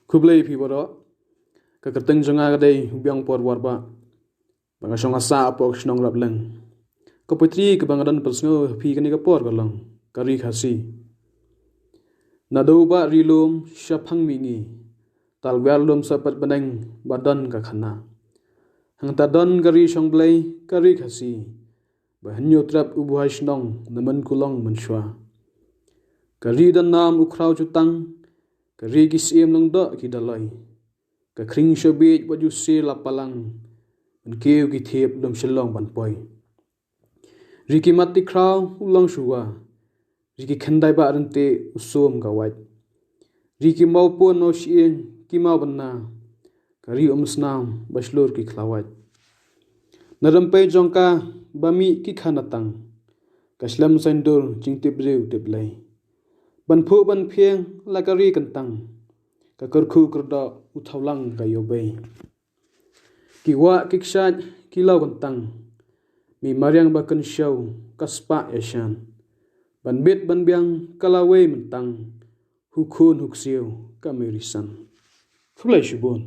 Kublai pi boro ka kerteng jonga ga dei biang por warba banga songa sa apok snong rap leng ko putri ke bangadan persno pi kani ka por galang kari khasi na do ba rilum shaphang mingi talwal lum sapat baneng badan ka khana hang ta don kari song blai kari khasi bahanyo trap ubuhai snong naman kulong manshwa kari dan nam ukrau chutang kari kisim nang do ki dalai ka khring shobit waju se lapalang an keu ki thep dom shalong ban poi riki mati kraw ulong shuwa riki khandai ba rante usom gawai riki mau pon no shien ki mau banna kari umsnam bashlor ki khlawai narampai jongka bami ki khanatang kaslam sandur jingtip reu teplai ban phu ban phieng lakari kantang ka karkhu kurda uthawlang ka yobai ki wa kikshat ki law kantang mi maryang ba kan show kaspa yashan ban bit ban biang kalawe mentang hukhun huksiu kamerisan fulai shubon